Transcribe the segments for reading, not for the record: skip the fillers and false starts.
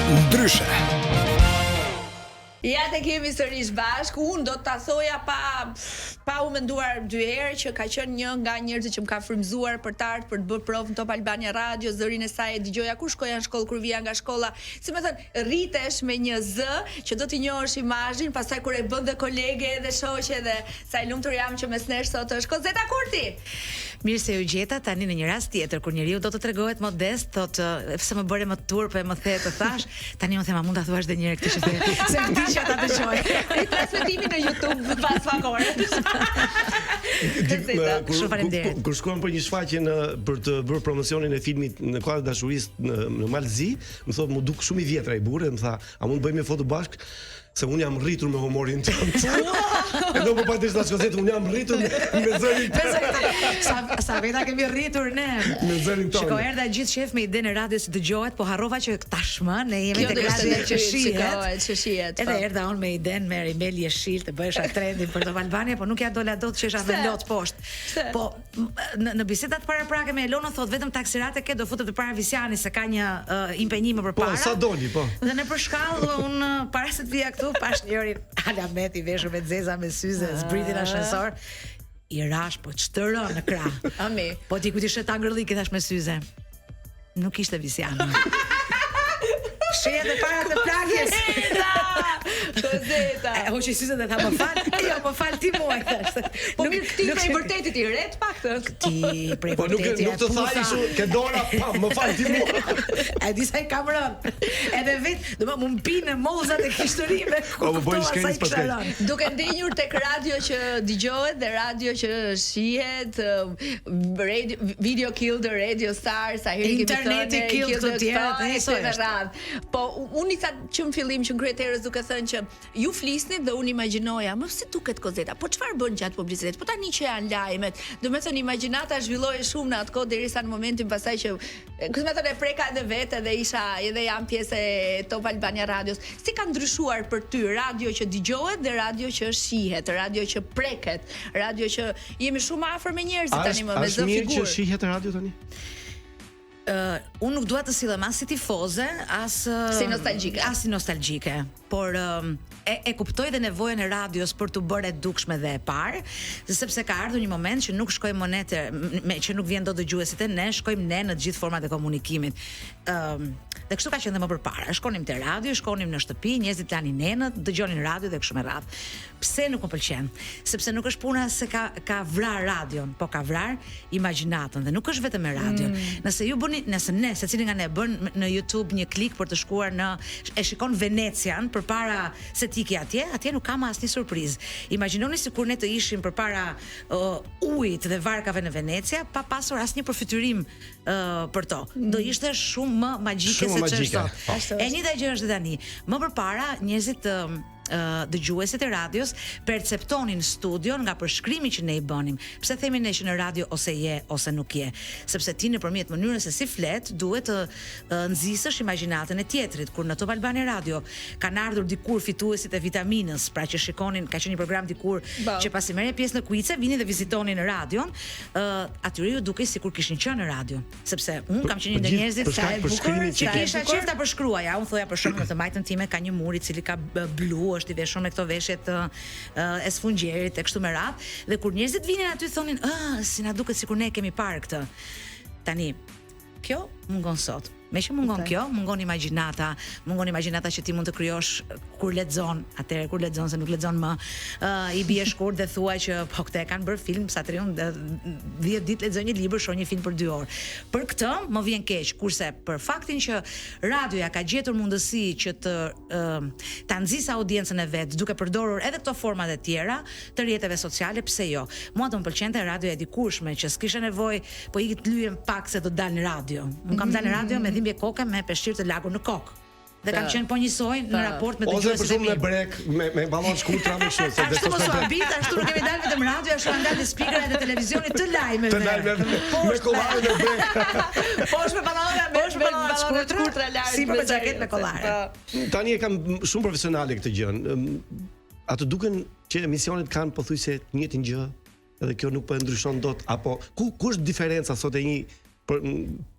Ndryshe. Ja te kemi sërish bashkë, unë do ta thoja pa u menduar dy herë që ka qenë një nga njerëzit që më ka frymëzuar për të ardhur për të bërë provën Top Albania Radio, zërin e saj e dëgjoja kur shkoja në shkollë, kur vija nga shkolla, si më thën, rritesh me një z që do t'i njohësh imazhin, pastaj kur e bën dhe kolege dhe shoqe dhe sa i lumtur jam që mes nesh sot është Kozeta Kurti. Mirë se u gjeta tani në një rast tjetër kur njeriu do të tregohet modest, thotë pse më bëre më turp e më the të thash, tani më them a mund ta thuash edhe një herë këtë që the. Se di që ta dëgjoj. I transmetimi në YouTube pas pak orësh. Kur shkuam për një shfaqje për të bërë promocionin e filmit në kuadër dashurisë në Malzi, më thotë mu duk shumë i vjetër ai burrë, më tha, a mund të bëjmë foto bashk? Se unë jam rritur me humorin tënd. Edhe po patë tash Kozeta, unë jam rritur me zërin tënd. Sa veta kemi rritur ne. Me zërin tonë. Shikoj erdha gjithë shef me idenë e radios dëgohet, po harrova që tashmë ne jemi tek radio që shihet. Edhe erdha unë me idenë me rimel jeshil të bëhesha trendin për Top Albania, po nuk ja dola dot që isha me lot poshtë. Po në bisedat paraprake me Elona thot vetëm taksirate ke do futet përpara Visiani se ka një impenjim përpara. Po sa doli, po. Dhe në përshkallë unë para se të vija këtu pash njërin Alameti veshur me zeza me syze, zbritin ashensor. I rash po çtëro në krah. Ami. Po ti ku ti shet angërllik thash me syze. Nuk ishte Visiani. Shija dhe para të plagjes. Kozeta. E hoqi syze dhe tha më fal. Jo, më fal ti mua thash. Po mirë ti prej vërtetit i ret paktën. Ti prej vërtetit. Po nuk të thaj kështu, ke dora, pa, më fal ti mua. Ai di sa i kam rënë. Edhe vet, do më mpinë mozat e historive. Po më bëj skens pastaj. Duke ndenjur tek radio që dëgohet dhe radio që shihet, video kill the radio star, sa herë kemi thënë. Interneti kill të tjerë, po unë i tha që në fillim që në kryeterës duke thënë që ju flisnit dhe unë imagjinoja, më si duket Kozeta, po çfarë bën gjatë publicitetit? Po tani që janë lajmet, do të thënë imagjinata zhvilloi shumë në atë kohë derisa në momentin pasaj që e preka edhe vetë dhe isha edhe jam pjesë e Top Albania Radios. Si ka ndryshuar për ty radio që dëgjohet dhe radio që shihet, radio që preket, radio që jemi shumë afër me njerëzit tani më me zë figurë. Është mirë që shihet radio tani? Unë nuk dua të sillem as si tifoze, as si nostalgjike, por e kuptoj dhe nevojën e radios për të bërë e dukshme dhe e parë, sepse ka ardhur një moment që nuk shkojmë monetë që nuk vjen dot dëgjuesit e ne, shkojmë ne në të gjithë format e komunikimit. Dhe kështu ka qenë dhe më përpara. Shkonim te radio, shkonim në shtëpi, njerëzit lanin nenët, dëgjonin radio dhe kështu me radhë. Pse nuk më pëlqen? Sepse nuk është puna se ka vrar radion, po ka vrar imagjinatën dhe nuk është vetëm me radio. Nëse ne secili nga ne bën në YouTube një klik për të shkuar e shikon Venecian përpara se ti ke atje nuk kam asnjë surprizë. Imagjinoni sikur ne të ishim përpara ujit dhe varkave në Venecia pa pasur asnjë përfytyrim për to. Do ishte shumë më magjike se ç'është sot. E njëjta gjë është tani. Më përpara njerëzit dëgjuesit e radios perceptonin studion nga përshkrimi që ne i bënim. Pse themi ne që në radio ose je ose nuk je? Sepse ti nëpërmjet mënyrës se si flet duhet të nxisësh imagjinatën e tjetrit. Kur në Top Albania Radio kanë ardhur dikur fituesit e vitaminës, pra që shikonin, ka qenë një program dikur që pasi merrnin pjesë në kuice, vinin dhe vizitonin radion, atyre ju dukej sikur kishin qenë në radio, sepse un kam qenë një njerëzit sa e bukur që kisha qejf ta përshkruaja. Un thoja për shembull në të majtën time ka një mur i cili ka blu, është i veshur me këto veshjet e sfungjerit e kështu me radhë, dhe kur njerëzit vinin aty thonin, si na duket sikur ne kemi parë këtë. Tani, kjo mungon sot. Me që mungon kjo, mungon imagjinata që ti mund të krijosh kur lexon, atëherë kur lexon se nuk lexon më, i bie shkurt dhe thua që po këtë kanë bërë film, sa triun 10 ditë lexoj një libër, shoh një film për 2 orë. Për këtë më vjen keq, kurse për faktin që radioja ka gjetur mundësi që ta nxjisë audiencën e vet, duke përdorur edhe këto format e tjera të rrjeteve sociale, pse jo? Mua do më pëlqente radioja e dikurshme që s'kisha nevojë, po i të lyhem pak se do dal në radio. Unë kam dalë në radio me dhimbje koke me peshqir të lagur në kokë. Dhe kam qenë po njësoj në raport me dëgjuesit e mi. Ose për brek me ballon shkurtra më shumë se ashtu mos u habit, ashtu nuk kemi dalë vetëm radio, ashtu kanë dalë spikerat e televizionit të lajmeve. Me kollare në brek. Poshtë me ballona shkurtra larg. Si për xhaket me kollare. Tani e kam shumë profesionale këtë gjë. Ato duken që emisionet kanë pothuajse të njëjtin gjë, edhe kjo nuk po e ndryshon dot, apo ku është diferenca sot e një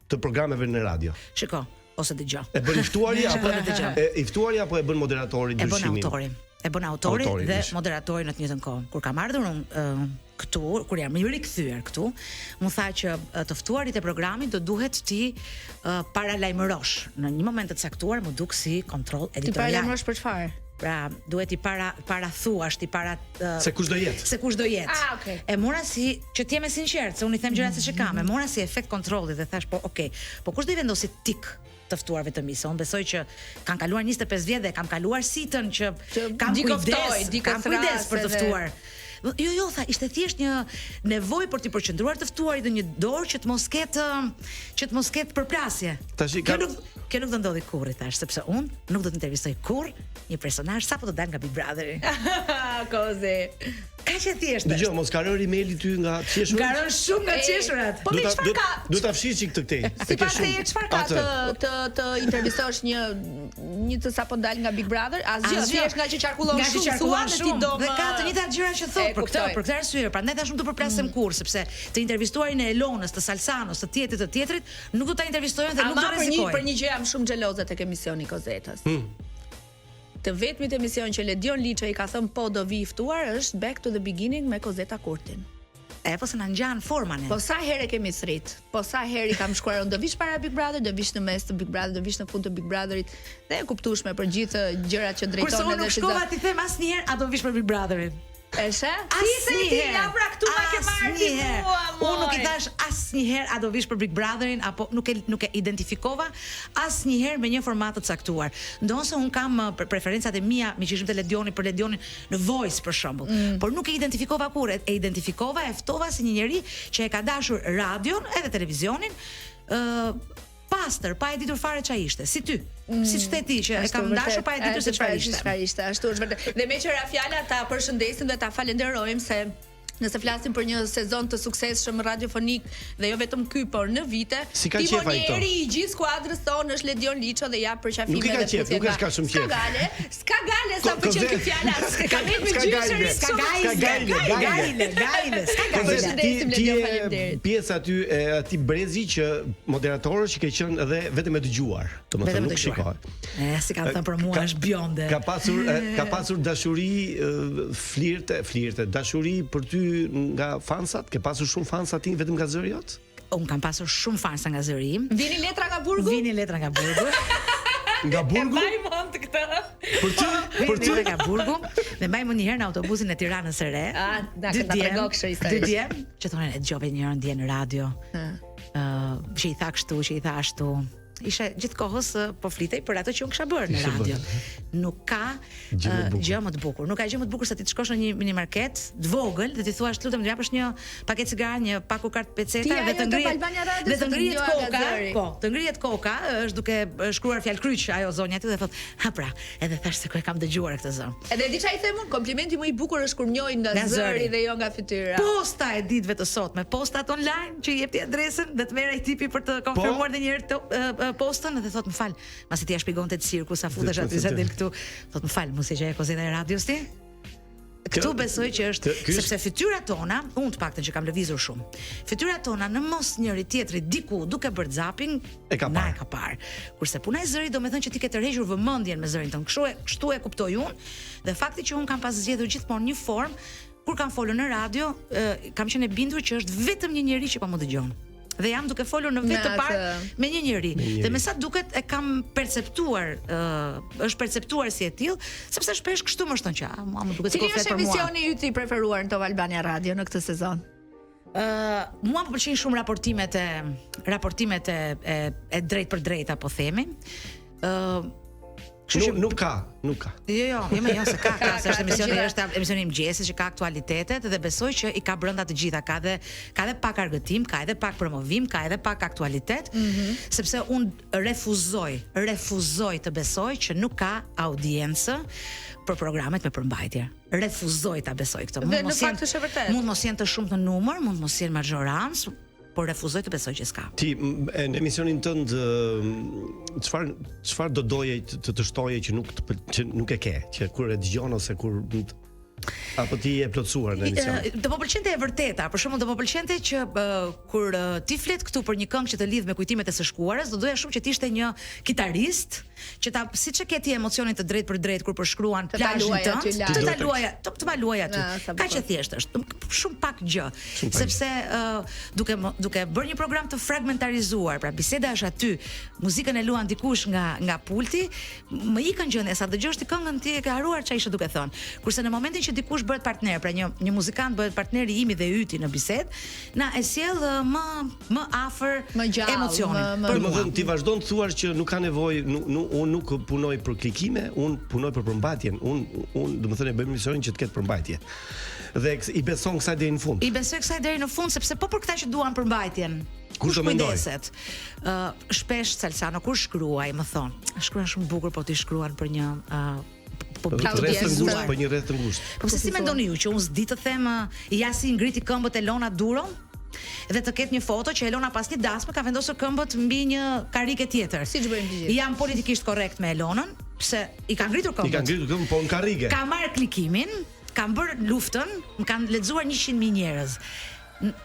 të programeve në radio? Shiko, ose dëgjo. E bën i ftuari apo dëgjo. I ftuari apo e bën moderatori ndryshimin? E bën autori dhe moderatori në të njëjtën kohë. Kur kam ardhur unë këtu, kur jam i rikthyer këtu, më tha që të ftuarit e programit do duhet ti paralajmërosh. Në një moment të caktuar më duk si kontroll editorial. Ti paralajmërosh për çfarë? Pra, duhet i para thuash, ti para se kush do jetë. Se kush do jetë. Ah, okay. E mora si që ti jemi sinqert, se unë i them gjërat siç e kam. E mora si efekt kontrolli dhe thash po, okay. Po kush do i vendosi tik të ftuarve të mi? Se unë besoj që kanë kaluar 25 vjet dhe kam kaluar sitën që kam kujdes për të ftuar. Jo, tha, ishte thjesht një nevojë për të përqendruar të ftuarit në një dorë që të mos ketë përplasje. Kjo nuk do ndodhi kurrë, thash, sepse unë nuk do të intervistoj kurrë një personazh sapo të dalë nga Big Brotheri. Kozi. Kaq e thjeshtë. Dgjoj, mos ka rënë emaili ty nga qeshurat? Ka rënë shumë nga qeshurat. Po çfarë ka? Do ta fshish çik të këtej. Sipas çfarë ka të intervistosh një të sapo dal nga Big Brother? Asgjë, thjesht nga që qarkullon shumë thua se ti do. Dhe ka të njëjtat gjëra që thot për këtë arsye. Prandaj tash nuk do përplasem kurrë, sepse të intervistuarin e Elonës, të Salsanos, të tjetrit, nuk do ta intervistojnë dhe nuk do rrezikojnë. Për një gjë jam shumë xheloze tek emisioni Kozetës. Të vetmit emision që Ledion Liço i ka thënë po do vi i ftuar është Back to the Beginning me Kozeta Kurtin. Po se na ngjan formën. Po sa herë kemi thrit? Po sa herë kam shkruar do vish para Big Brother, do vish në mes të Big Brother, do vish në fund të Big Brotherit dhe e kuptueshme për gjithë gjërat që drejton edhe Kurse unë nuk shkova ti them asnjëherë a do vish për Big Brotherin. Eshe? Asnjëherë. Ja pra këtu ma ke marrë ti mua. Unë nuk i thash asnjëherë a do vish për Big Brotherin apo nuk e identifikova asnjëherë me një format të caktuar. Ndonse un kam preferencat e mia, miqishëm të Ledionit për Ledionin në Voice për shembull, por nuk e identifikova kurrë, e identifikova, e ftova si një njerëz që e ka dashur radion edhe televizionin, pastër, pa e ditur fare ç'a ishte, si ty. Siç the ti që e kam dashur pa e ditur se çfarë ishte. Ashtu është vërtet. Dhe me që ra fjala ta përshëndesim dhe ta falenderojmë se nëse flasim për një sezon të suksesshëm radiofonik dhe jo vetëm ky, por në vite, timonieri i gjithë skuadrës tonë është Ledion Liço dhe ja përqafime. Nuk e ka qef, nuk është ka shumë qef. Ska gale sa pëlqen ky fjala. Ka vetë me gjysmë, ska gale. Ti pjesa aty e atij brezi që moderatorët që ke qenë edhe vetëm e dëgjuar. Domethënë nuk shikohet. Si kanë thënë për mua është bjonde. Ka pasur dashuri, flirte, dashuri për ty nga fansat? Ke pasur shumë fansa ti vetëm nga zëri jot? Un kam pasur shumë fansa nga zëri im. Vini letra nga burgu? Vini letra nga burgu. Nga burgu? Mbaj mend këtë. Për ty nga burgu. Dhe mbaj mend një herë në autobusin e Tiranës së Re. Da të tregoj kështu histori. Djem, që thonë e dëgjova një herë ndjen në radio. Që i tha kështu, që i tha ashtu. Isha gjithkohës po flitej për ato që unë kisha bërë në radio. Nuk ka gjë më të bukur. Nuk ka gjë më të bukur se ti të shkosh në një minimarket të vogël dhe ti thuash lutem do japësh një paketë cigare, një pak kokart peceta dhe të ngrihet koka. Po, të ngrihet koka, është duke shkruar fjalë kryq ajo zonja aty dhe thot, "Ha pra, edhe thash se ku e kam dëgjuar këtë zë." Edhe di çfarë i them unë, komplimenti më i bukur është kur njohin nga zëri dhe jo nga fytyra. Posta e ditëve të sotme, postat online që i jep ti adresën dhe të merr ai tipi për të konfirmuar edhe një herë postën dhe thot më fal, pasi ti ja shpjegonte të cirku sa futesh aty sa del këtu, thot më fal, mos e gjej Kozeta e radios ti? Këtu besoj që është sepse fytyrat tona, unë të paktën që kam lëvizur shumë. Fytyrat tona në mos njëri tjetrit diku duke bërë zapping, e ka parë. Kurse puna e zërit do me thënë që ti ke tërhequr vëmendjen me zërin tënd. Kështu e kuptoj unë dhe fakti që unë kam pas zgjedhur gjithmonë një formë kur kam folur në radio, kam qenë e bindur që është vetëm një njerëz që po më dëgjon. Dhe jam duke folur në vit të parë me një njerëz. Dhe me sa duket e kam perceptuar, është perceptuar si e tillë, sepse shpesh kështu më shton që mua më duket sikur flet për mua. Cili është emisioni yt i preferuar në Top Albania Radio në këtë sezon? Mua më pëlqejnë shumë raportimet e drejt për drejt apo themi. Nuk ka. Jo, se ka, se është emisioni i mëngjesit që ka aktualitetet dhe besoj që i ka brenda të gjitha, ka edhe pak argëtim, ka edhe pak promovim, ka edhe pak aktualitet, sepse unë refuzoj të besoj që nuk ka audiencë për programet me përmbajtje. Refuzoj ta besoj këtë. Dhe në fakt është e vërtetë. Mund mos jenë të shumë në numër, mund mos jenë majorancë, por refuzoj të besoj që s'ka. Ti në emisionin tënd çfarë do doje të shtoje që nuk e ke, që kur e dëgjon ose kur apo ti je plotësuar në emision? Do më pëlqente e vërteta, për shembull do më pëlqente që kur ti flet këtu për një këngë që të lidh me kujtimet e së shkuarës, do doja shumë që të ishte një kitarist që ta siç e ke ti emocionin të drejt për drejt kur përshkruan plazhin tënd, të ta luaja, të ma luaj aty. Kaq e thjesht është, shumë pak gjë, sepse duke bërë një program të fragmentarizuar, pra biseda është aty, muzikën e luan dikush nga pulti, më ikën gjendja sa dëgjosh ti këngën ti e ke haruar çfarë ishe duke thënë. Kurse në momentin që dikush bëhet partner, pra një muzikant bëhet partneri imi dhe yti në bisedë, na e sjell më afër emocionin. Domethënë ti vazhdon të thuash që nuk ka nevojë, unë nuk punoj për klikime, unë punoj për përmbajtjen. Unë domethënë e bëj misionin që të ketë përmbajtje. Dhe i beson kësaj deri në fund. I besoj kësaj deri në fund sepse po për këta që duan përmbajtjen. Kush do mendoj? Shpesh Salsano kur shkruaj më thon, shkruan shumë bukur po ti shkruan për një për një rreth të ngushtë. Po pse si mendoni ju që unë s'di të them ja si ngriti këmbët Elona Duro? Dhe të ketë një foto që Elona pas një dasme ka vendosur këmbët mbi një karike tjetër. Siç bëjmë gjithë. Jam politikisht korrekt me Elonën, pse i ka ngritur këmbët. I ka ngritur këmbët po në karike. Ka marrë klikimin, kam bërë luftën, më kanë lexuar 100.000 njerëz.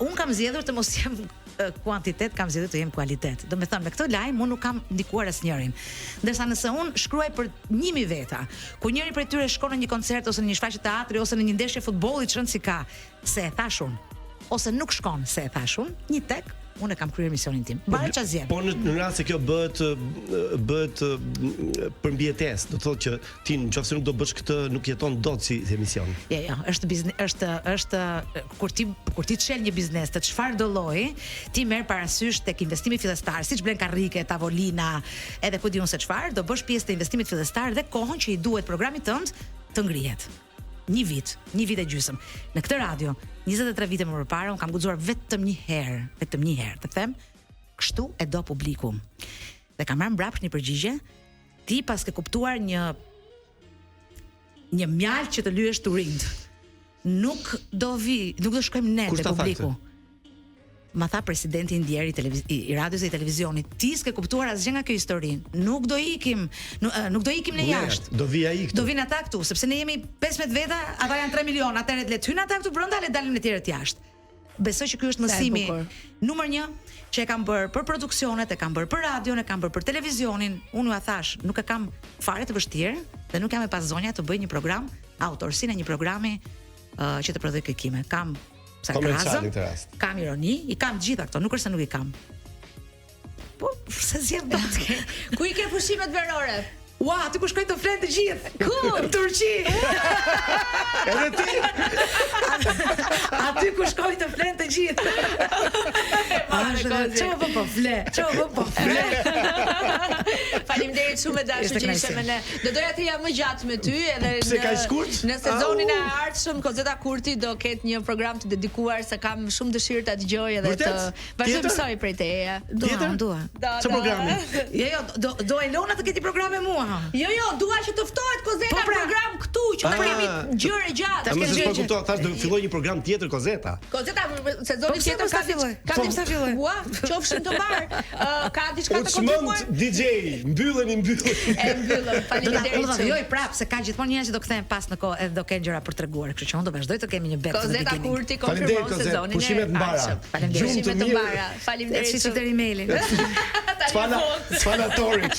Unë kam zgjedhur të mos jem kuantitet, kam zgjedhur të jem kualitet. Do me thënë, me këtë lajm unë nuk kam ndikuar asnjërin. Ndërsa nëse unë shkruaj për 1000 veta, ku njëri prej tyre shkon në një koncert ose në një shfaqje teatri ose në një ndeshje futbolli çon si ka, se e thash unë, ose nuk shkon se e thash unë, një tek unë e kam kryer misionin tim. Mbaj çazien. Po në rast se kjo bëhet përmbjetesë, do thotë që ti nëse nuk do bësh këtë, nuk jeton dot si emision. Jo, është biznes, është kur ti çel një biznes të çfarë do lloji, ti merr parasysh tek investimi fillestar, siç blen karrike, tavolina, edhe ku diun se çfarë, do bësh pjesë të investimit fillestar dhe kohën që i duhet programit tënd të ngrihet. Një vit e gjysmë. Në këtë radio, 23 vite më përpara, unë kam guxuar vetëm një herë, të them, kështu e do publiku. Dhe kam marrë mbrapsht një përgjigje, ti pas ke kuptuar një mjalë që të lyesh turind. Nuk do shkojmë ne te publiku. Ma tha presidenti ndjer i radios dhe i televizionit, ti s'ke kuptuar asgjë nga kjo histori. Nuk do ikim në jashtë. Do vi ai këtu. Do vinë ata këtu, sepse ne jemi 15 veta, ata janë 3 milion, atëherë le të hyjnë ata këtu brenda, le dalin me tjerët jashtë. Besoj që ky është mësimi numër 1 që e kam bërë për produksionet, e kam bërë për radion, e kam bërë për televizionin. Unë ja thash, nuk e kam fare të vështirë dhe nuk jam e pasonja të bëj një program, autorsinë e një programi që të prodhoj klikime. Kam sarkazëm, kam ironi, i kam gjitha këto, nuk është se nuk i kam. Po, se zjem do të ke. Ku i ke pushimet verore? Ua, aty ku shkojnë të flenë të gjithë. Ku? Në Turqi. Edhe ti? Aty ku shkojnë të flenë të gjithë. Ço po fle. Faleminderit shumë e dashur që ishe me ne. Do doja të jam më gjatë me ty edhe në sezonin e ardhshëm Kozeta Kurti do ketë një program të dedikuar se kam shumë dëshirë ta dëgjoj edhe të vazhdoj mësoj prej teje. Dua. Çfarë programi? Jo, do Elona të ketë programe mua. Jo, dua që të ftohet Kozeta në program këtu, që të kemi gjëre gjatë. Më s'po kuptova, thash do filloj një program tjetër Kozeta. Kozeta sezonin tjetër ka filloj. Ua, qofshin të mbar. Ka diçka të kontribuar. DJ, mbyllën. E mbyllën. Faleminderit. Jo, prap, se ka gjithmonë njerëz që do kthehen pas në kohë edhe do kenë gjëra për treguar, kështu që unë do vazhdoj të kemi një bet të Kozeta Kurti konfirmon sezonin. Pushimet mbara. Pushimet të mbara. Faleminderit. Shiçi deri emailin. Sfalatorit.